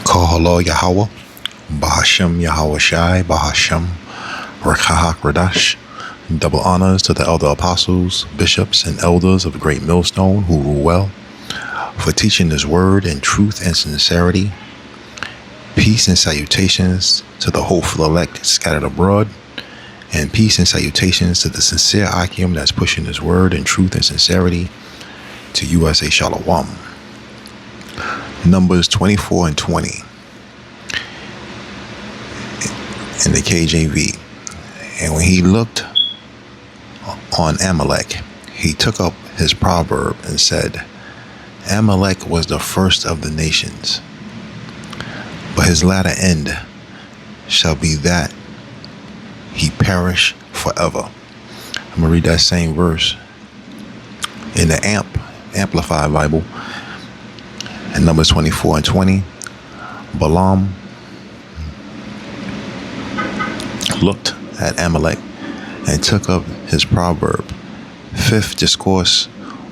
Kahalo Yahweh, Bahashem Yahweh Shai, Bahashem Rekahak Radash. Double honors to the elder apostles, bishops, and elders of the great millstone who rule well, for teaching this word in truth and sincerity. Peace and salutations to the hopeful elect scattered abroad, and peace and salutations to the sincere Akim that's pushing his word in truth and sincerity to USA Shalom. Numbers 24 and 20 in the KJV. And when he looked on Amalek, he took up his proverb and said, Amalek was the first of the nations, but his latter end shall be that he perish forever. I'm going to read that same verse in the Amplified Bible. In Numbers 24 and 20, Balaam looked at Amalek and took up his proverb, fifth discourse,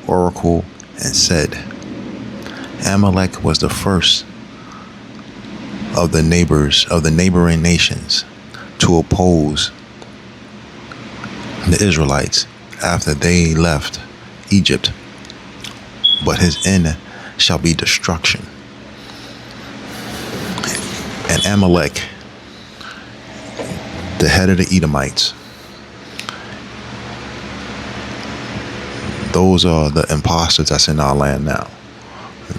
oracle, and said, Amalek was the first of the neighboring nations to oppose the Israelites after they left Egypt, but his end shall be destruction. And Amalek, the head of the Edomites, those are the imposters that's in our land now.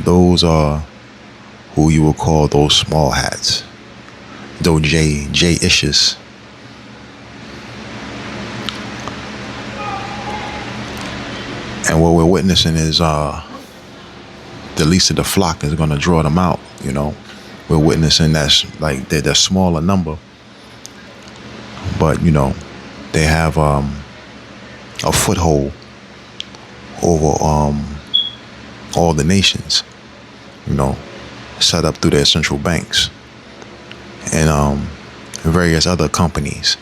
Those are who you will call those small hats, those J-ishes. And what we're witnessing is the least of the flock is going to draw them out. You know, we're witnessing that's like they're smaller number, but you know, they have a foothold over all the nations, you know, set up through their central banks and various other companies.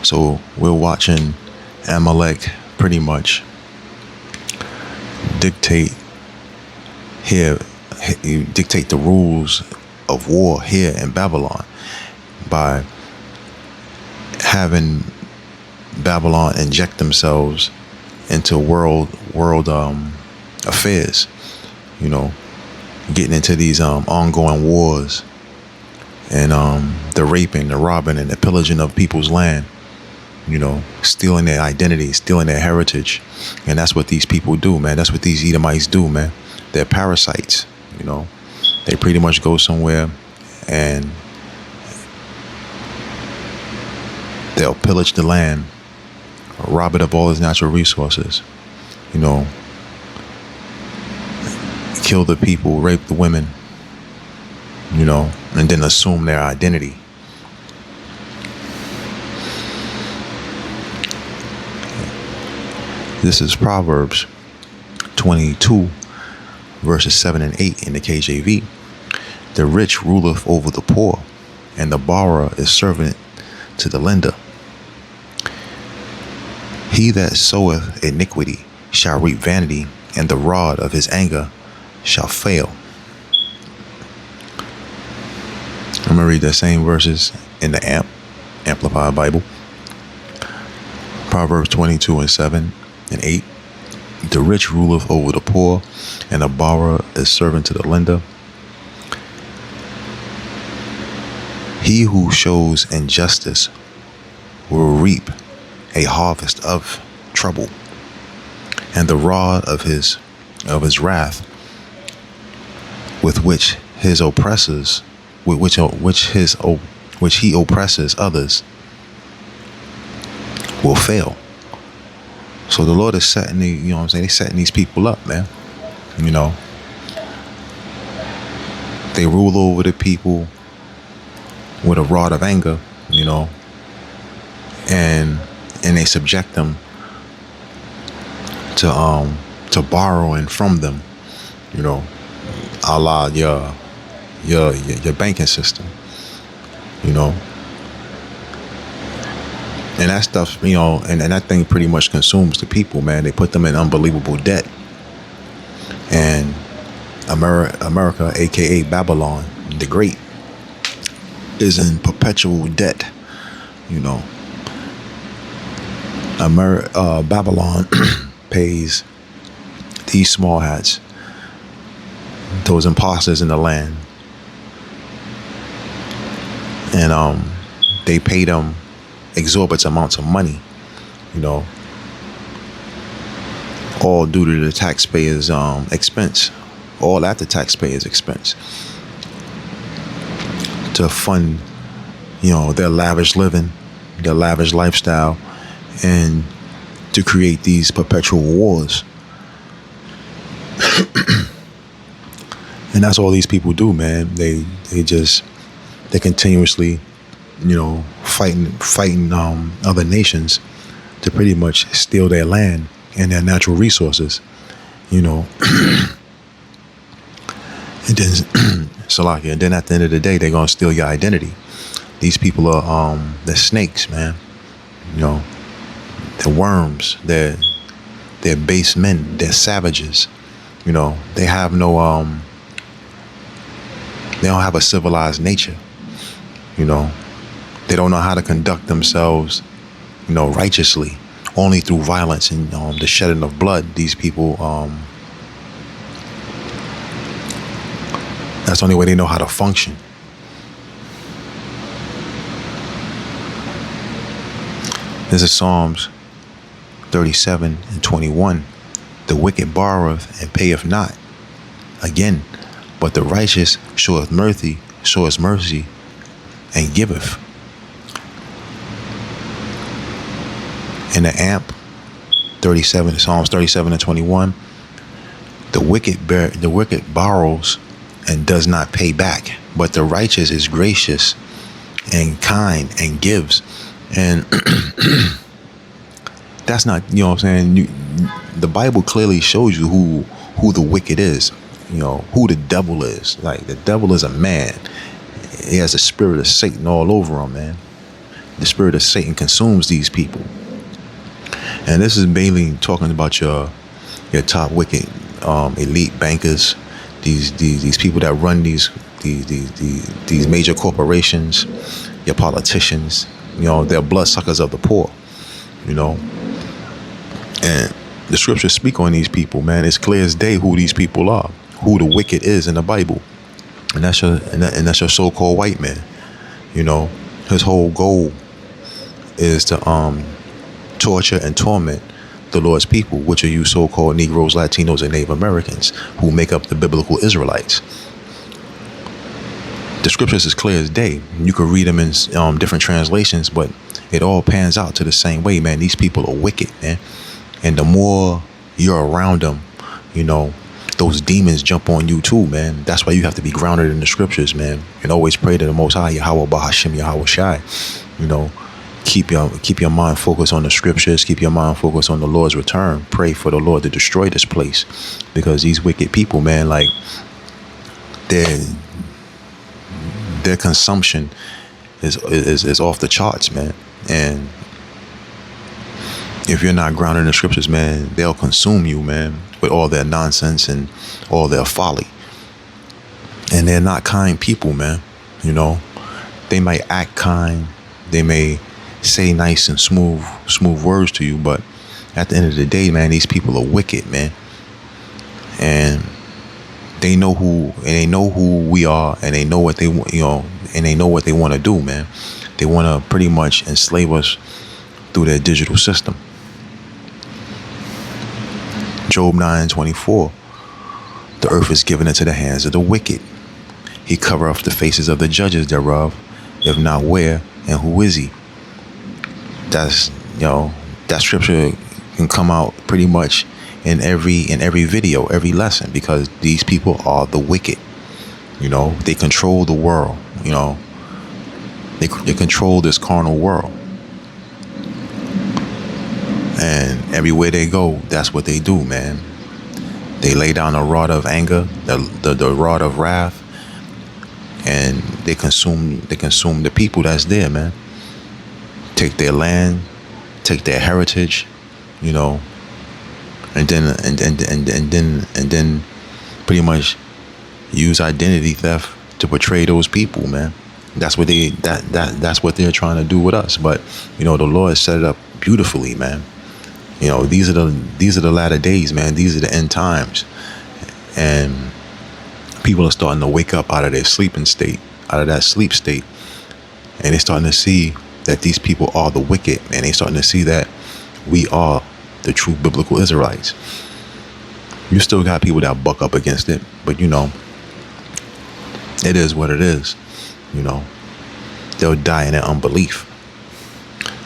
So we're watching Amalek pretty much dictate the rules of war here in Babylon by having Babylon inject themselves into world affairs, you know, getting into these ongoing wars and the raping, the robbing, and the pillaging of people's land, you know, stealing their identity, stealing their heritage. And that's what these people do, man. That's what these Edomites do, man. They're parasites, you know. They pretty much go somewhere and they'll pillage the land, rob it of all its natural resources, you know, kill the people, rape the women, you know, and then assume their identity. This is Proverbs 22, verses 7 and 8 in the KJV. The rich ruleth over the poor, and the borrower is servant to the lender. He that soweth iniquity shall reap vanity, and the rod of his anger shall fail. I'm going to read the same verses in the Amplified Bible. Proverbs 22 and 7 and 8. The rich ruleth over the poor, and the borrower is servant to the lender. He who shows injustice will reap a harvest of trouble, and the rod of his wrath, with which his oppressors, which he oppresses others, will fail. So the Lord is setting He's setting these people up, man. You know, they rule over the people with a rod of anger, you know, and they subject them to borrowing from them, you know, a la your banking system, you know. And that stuff, you know, and that thing pretty much consumes the people, man. They put them in unbelievable debt. And America, aka Babylon the Great, is in perpetual debt. You know, Babylon pays these small hats, those imposters in the land, and they pay them exorbitant amounts of money. You know, all due to the taxpayers' expense, all at the taxpayers' expense, to fund, their lavish living, their lavish lifestyle, and to create these perpetual wars. And that's all these people do, man. They continuously, fighting other nations to pretty much steal their land and their natural resources, And then Salakia, and then at the end of the day, they're gonna steal your identity. These people are they're snakes, man. They're worms. They're base men. They're savages. They have no they don't have a civilized nature. They don't know how to conduct themselves, righteously. Only through violence and the shedding of blood. These people, that's the only way they know how to function. This is Psalms 37:21. The wicked borroweth and payeth not. Again, but the righteous showeth mercy, and giveth. In the AMP 37, Psalms 37:21, the wicked borrows and does not pay back, but the righteous is gracious and kind and gives. And that's not, the Bible clearly shows you who the wicked is, who the devil is. Like, the devil is a man. He has the spirit of Satan all over him, man. The spirit of Satan consumes these people. And this is mainly talking about your top wicked elite bankers, these people that run these major corporations, your politicians. They're bloodsuckers of the poor. And the scriptures speak on these people, man. It's clear as day who these people are, who the wicked is in the Bible, and that's your so-called white man. His whole goal is to torture and torment the Lord's people, which are you so-called Negroes, Latinos, and Native Americans, who make up the biblical Israelites. The scriptures is clear as day. You could read them in different translations, but it all pans out to the same way, man. These people are wicked, man. And the more you're around them, those demons jump on you too, man. That's why you have to be grounded in the scriptures, man. And always pray to the Most High, Yahweh Bahashim, Yahweh Shai. Keep your mind focused on the scriptures. Keep your mind focused on the Lord's return. Pray for the Lord to destroy this place, because these wicked people, man, like, their consumption is off the charts, man. And if you're not grounded in the scriptures, man, they'll consume you, man, with all their nonsense and all their folly. And they're not kind people, man. They might act kind. They may say nice and smooth words to you, but at the end of the day, man, these people are wicked, man. And they know who we are, and they know what they want, and they know what they want to do, man. They want to pretty much enslave us through their digital system. Job 9:24. The earth is given into the hands of the wicked. He covereth the faces of the judges thereof. If not, where and who is he? That's, that scripture can come out pretty much in every video, every lesson, because these people are the wicked. They control the world. They control this carnal world, and everywhere they go, that's what they do, man. They lay down a rod of anger, the rod of wrath, and they consume the people that's there, man. Take their land, take their heritage, and then pretty much use identity theft to portray those people, man. That's what they're trying to do with us. But the Lord set it up beautifully, man. These are the latter days, man. These are the end times, and people are starting to wake up out of their sleeping state, out of that sleep state, and they're starting to see that these people are the wicked, and they're starting to see that we are the true biblical Israelites. You still got people that buck up against it, but it is what it is. They'll die in their unbelief.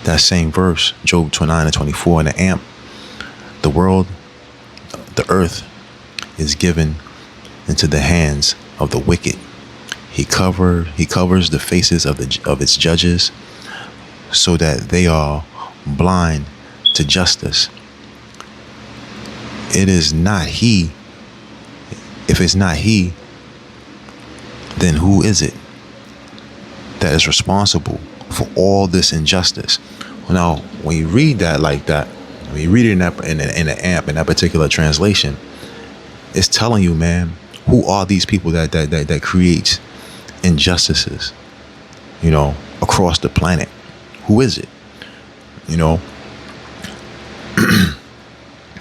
That same verse, Job 29:24 in the AMP, the world, the earth is given into the hands of the wicked. He covers the faces of its judges, so that they are blind to justice. It is not he. If it's not he, then who is it that is responsible for all this injustice? Now, when you read that like that, when you read it in the AMP, in that particular translation, it's telling you, man, who are these people that creates injustices, across the planet? Who is it?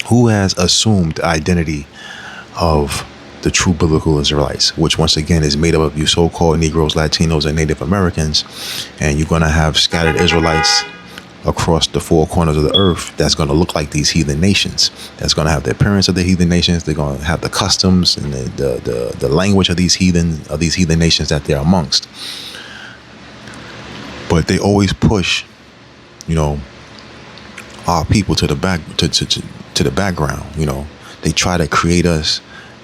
Who has assumed the identity of the true biblical Israelites, which once again is made up of you so-called Negroes, Latinos, and Native Americans, and you're going to have scattered Israelites across the four corners of the earth that's going to look like these heathen nations, that's going to have the appearance of the heathen nations. They're going to have the customs and the language of these heathen nations that they're amongst. But they always push, our people to the back to the background. They try to create us,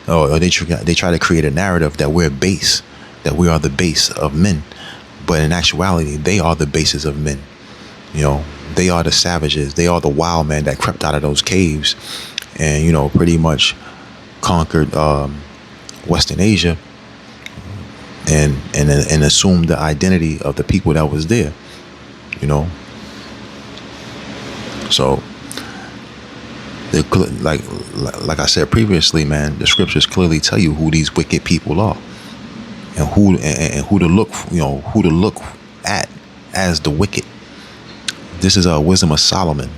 or they try to create a narrative that we're base, that we are the base of men. But in actuality, they are the bases of men. They are the savages. They are the wild men that crept out of those caves and, pretty much conquered Western Asia and assumed the identity of the people that was there, So, like I said previously, man, the scriptures clearly tell you who these wicked people are, and who to look at as the wicked. This is Wisdom of Solomon,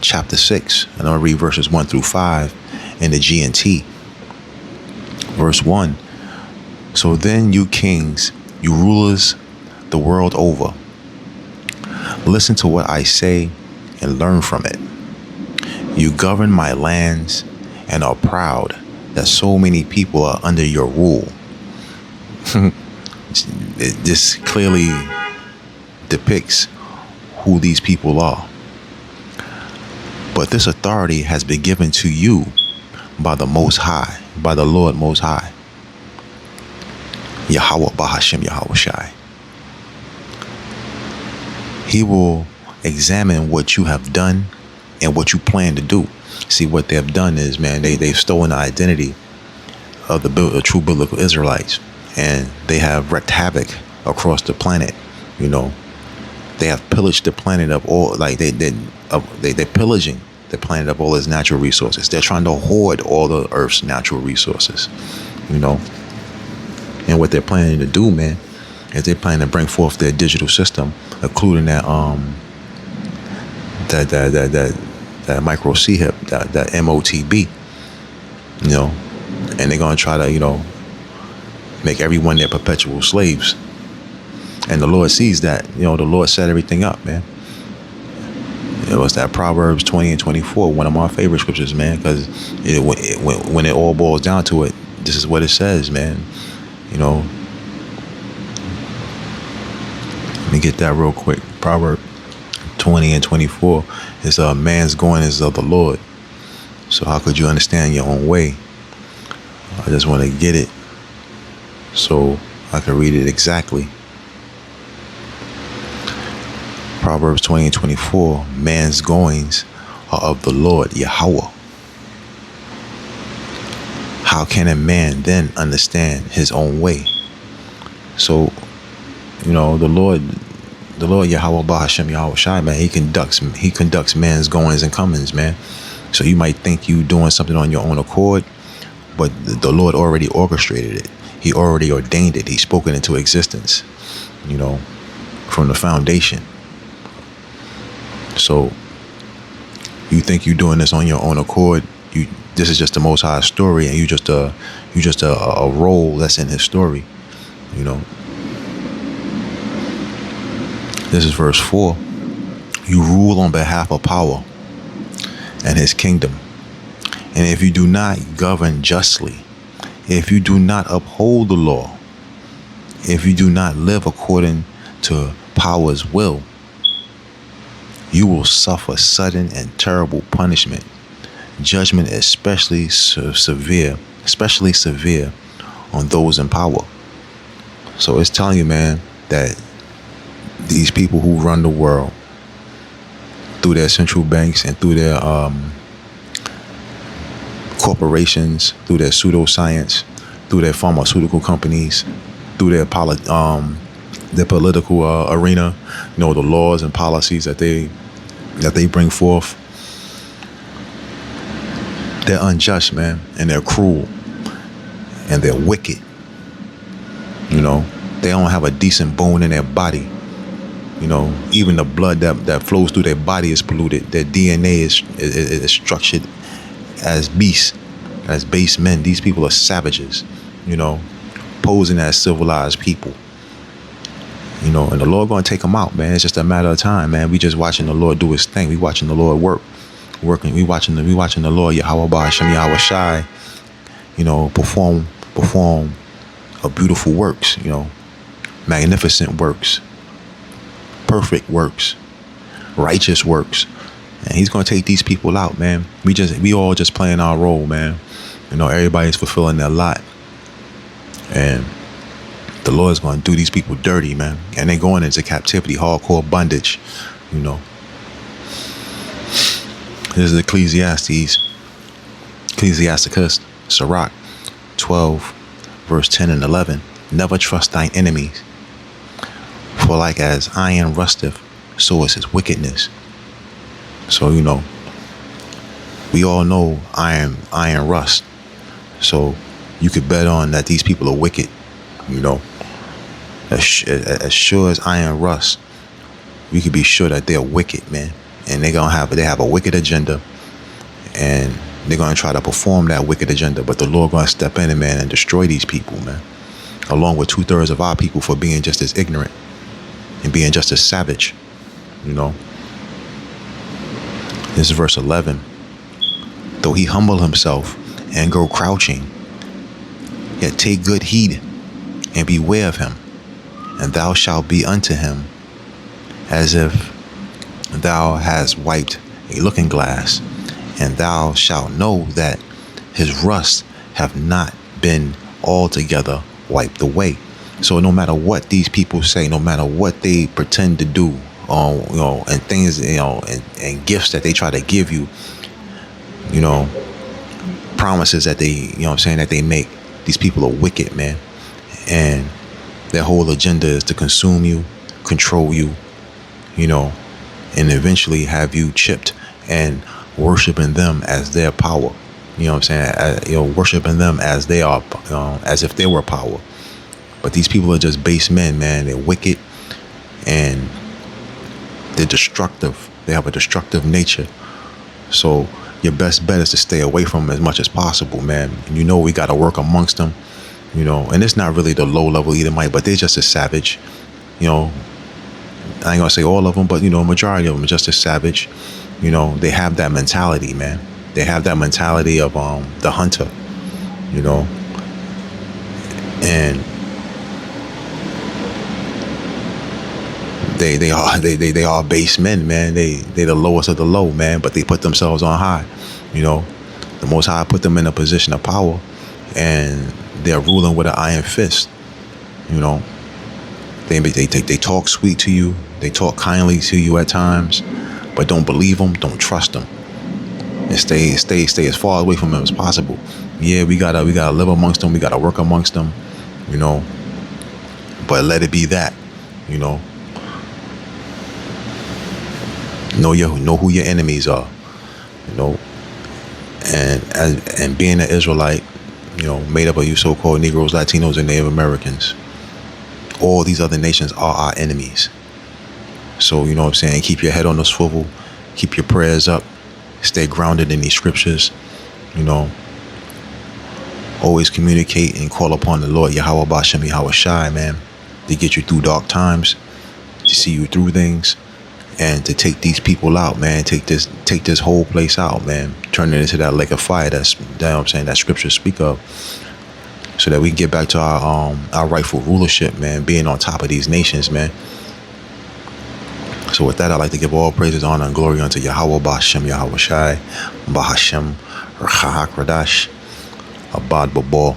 chapter 6, and I'll read verses 1 through 5 in the GNT. Verse 1. So then, you kings, you rulers the world over, listen to what I say and learn from it. You govern my lands and are proud that so many people are under your rule. This clearly depicts who these people are. But this authority has been given to you by the Most High, by the Lord Most High, Yahweh Bahashem Yahweh Shai. He will examine what you have done and what you plan to do. See, what they have done is, man, they've stolen the identity of the true biblical Israelites, and they have wreaked havoc across the planet. They have pillaged the planet of all, they're pillaging the planet of all its natural resources. They're trying to hoard all the Earth's natural resources, And what they're planning to do, man, is they're planning to bring forth their digital system, including that micro CHIP, that MOTB, and they're gonna try to, make everyone their perpetual slaves. And the Lord sees that. The Lord set everything up, man. It was that Proverbs 20 and 24, one of my favorite scriptures, man, because when it all boils down to it, this is what it says, man. Let me get that real quick. Proverbs 20 and 24 is man's going is of the Lord. So how could you understand your own way? I just want to get it so I can read it exactly. Proverbs 20 and 24, man's goings are of the Lord, Yahweh. How can a man then understand his own way? So, the Lord Yahweh Bahashem Yahweh Shai, man, he conducts man's goings and comings, man. So you might think you doing something on your own accord, but the Lord already orchestrated it. He already ordained it. He spoke it into existence, you know, from the foundation. So you think you're doing this on your own accord? This is just the Most High story, and you just a role that's in His story, you know. This is verse 4. You rule on behalf of power and His kingdom. And if you do not govern justly, if you do not uphold the law, if you do not live according to power's will, you will suffer sudden and terrible punishment. Judgment especially severe on those in power. So it's telling you, man, that these people who run the world through their central banks and through their corporations, through their pseudoscience, through their pharmaceutical companies, through their political arena, you know, the laws and policies that they bring forth, they're unjust, man, and they're cruel, and they're wicked. You know, they don't have a decent bone in their body. You know, even the blood that flows through their body is polluted. Their DNA is structured as beasts, as base men. These people are savages, you know, posing as civilized people. You know, and the Lord gonna take them out, man. It's just a matter of time, man. We just watching the Lord do His thing. We watching the Lord working. We watching the Lord Yahweh Ba'Shem Yahweh Shai, you know, perform a beautiful works, you know, magnificent works, perfect works, righteous works. And He's gonna take these people out, man. We all just playing our role, man. You know, everybody's fulfilling their lot. And the Lord's gonna do these people dirty, man. And they're going into captivity, hardcore bondage, you know. This is Ecclesiasticus, Sirach 12, verse 10 and 11. Never trust thine enemies, for like as iron rusteth, so is his wickedness. So, you know, we all know iron rust. So you could bet on that these people are wicked, you know. As sure as iron rust, we could be sure that they're wicked, man. And they have a wicked agenda, and they're gonna try to perform that wicked agenda. But the Lord gonna step in, man, and destroy these people, man. Along with 2/3 of our people for being just as ignorant and being just as savage, you know. This is verse 11. Though he humble himself and go crouching, yet take good heed and beware of him, and thou shalt be unto him as if thou hast wiped a looking glass, and thou shalt know that his rust have not been altogether wiped away. So no matter what these people say, no matter what they pretend to do, you know, and things, you know, and gifts that they try to give you, you know, promises that they, you know what I'm saying, that they make, these people are wicked, man. And their whole agenda is to consume you, control you, you know, and eventually have you chipped and worshiping them as their power. You know what I'm saying? You know, worshiping them as they are, as if they were power. But these people are just base men, man. They're wicked and they're destructive. They have a destructive nature. So your best bet is to stay away from them as much as possible, man. And you know, we got to work amongst them, you know, and it's not really the low level Edomite, but they're just as savage, you know. I ain't gonna say all of them, but, you know, majority of them are just as savage. You know, they have that mentality, man. They have that mentality of the hunter, you know. And they are base men, man. They the lowest of the low, man, but they put themselves on high. You know, the Most High put them in a position of power, and they're ruling with an iron fist. You know, they talk sweet to you, they talk kindly to you at times, but don't believe them, don't trust them, and stay as far away from them as possible. Yeah, we gotta live amongst them, we gotta work amongst them, you know, but let it be that, you know. Know who your enemies are, you know. And being an Israelite, made up of you so-called Negroes, Latinos, and Native Americans. All these other nations are our enemies. So, you know what I'm saying? Keep your head on the swivel. Keep your prayers up. Stay grounded in these scriptures. Always communicate and call upon the Lord, Yahweh Bashem Yahweh Shai, man, to get you through dark times, to see you through things, and to take these people out, man. Take this whole place out, man. Turn it into that lake of fire that scriptures speak of, so that we can get back to our rightful rulership, man, being on top of these nations, man. So with that, I'd like to give all praises, honor, and glory unto Yahweh Bashem Yahweh Shai, Bahashem, Rachahak Radash, Abad Babal.